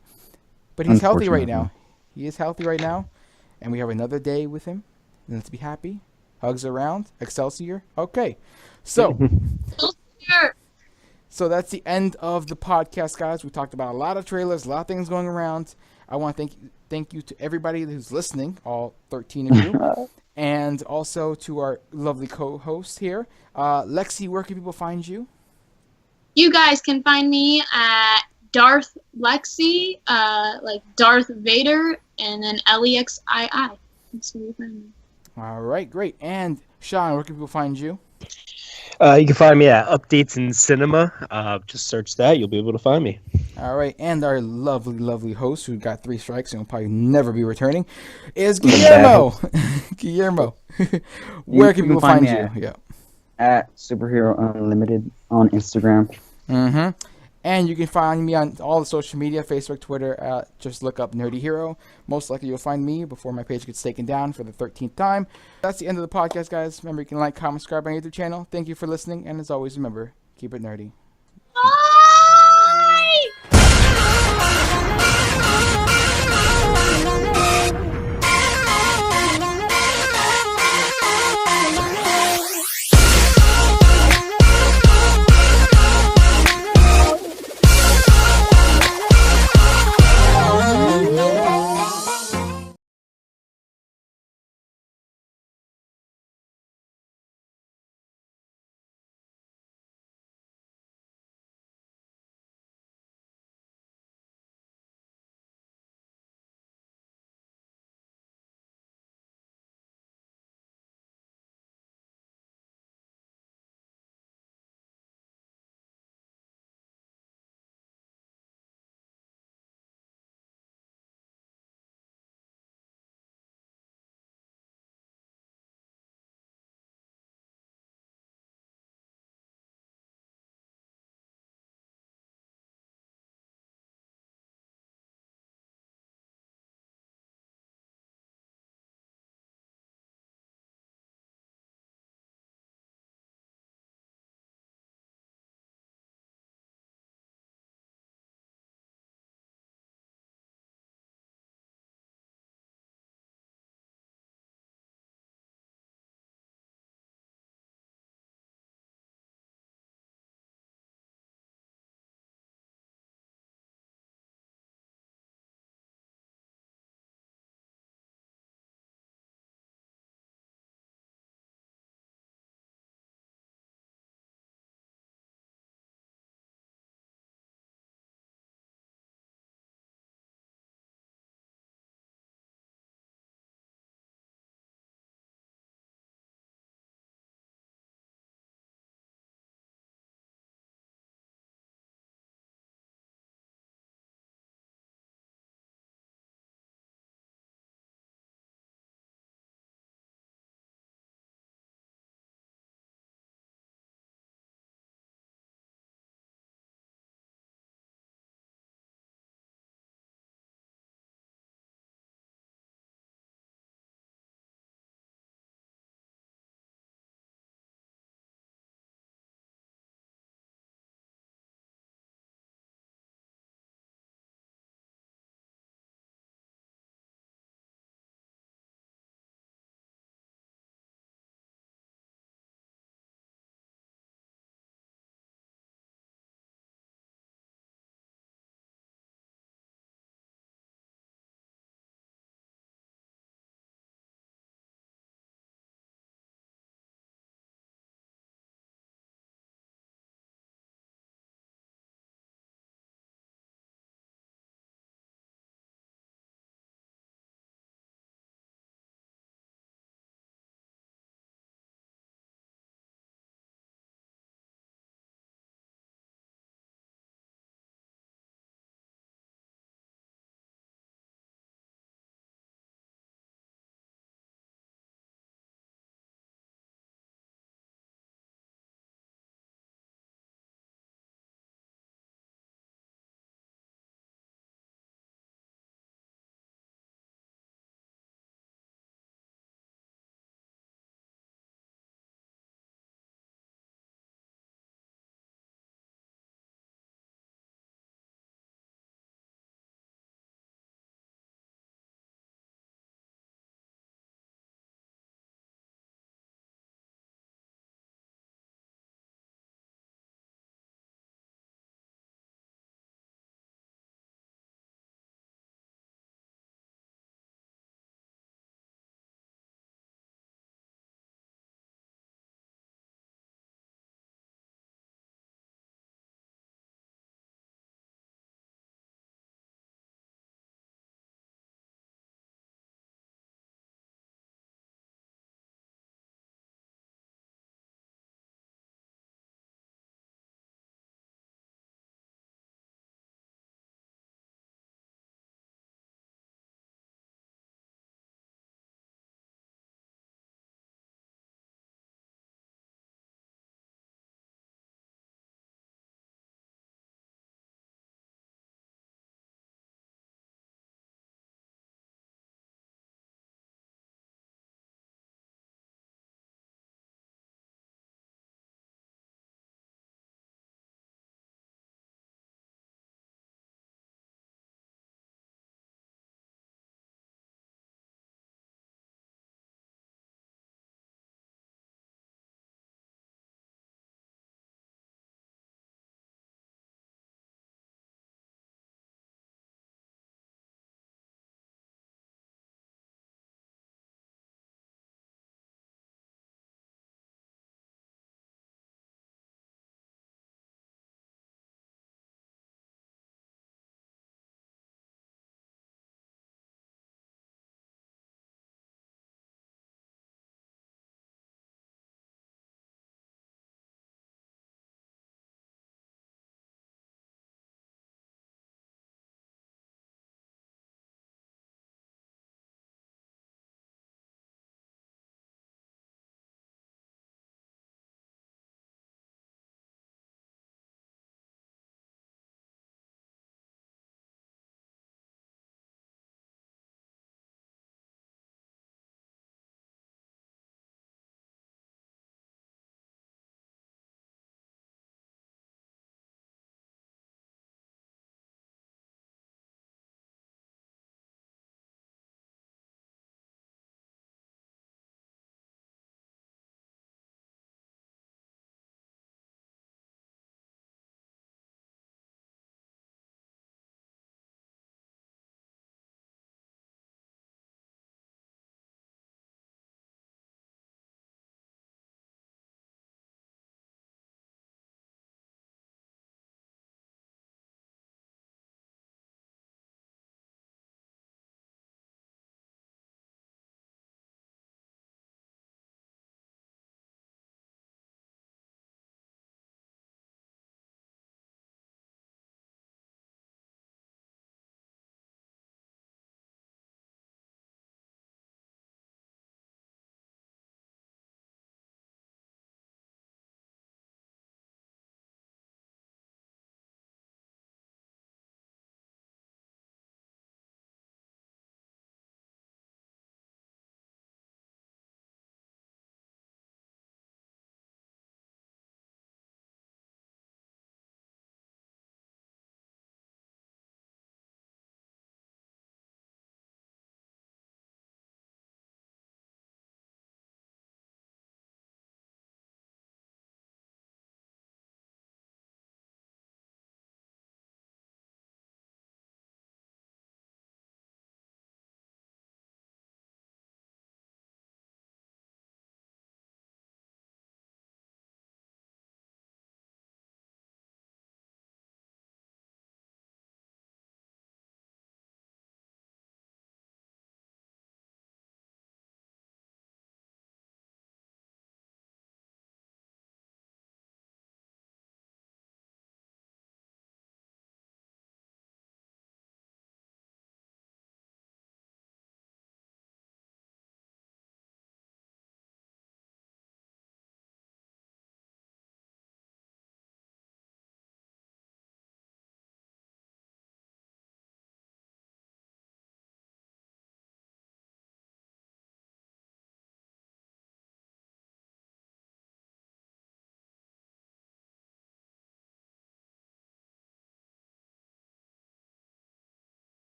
But he's healthy right now. He is healthy right now, and we have another day with him. And let's be happy. Hugs around. Excelsior. Okay. So, that's the end of the podcast, guys. We talked about a lot of trailers, a lot of things going around. I want to thank you to everybody who's listening, all 13 of you, and also to our lovely co-host here. Lexi, where can people find you? You guys can find me at Darth Lexi, like Darth Vader, and then Lexii. That's where you find me. All right, great. And Sean, where can people find you? You can find me at Updates in Cinema. Just search that. You'll be able to find me. All right. And our lovely, lovely host who got 3 strikes and will probably never be returning is Guillermo. Guillermo. Where can people find you? Yeah. At Superhero Unlimited on Instagram. Mm-hmm. And you can find me on all the social media, Facebook, Twitter, just look up Nerdy Hero. Most likely you'll find me before my page gets taken down for the 13th time. That's the end of the podcast, guys. Remember, you can like, comment, subscribe on my YouTube channel. Thank you for listening, and as always, remember, keep it nerdy.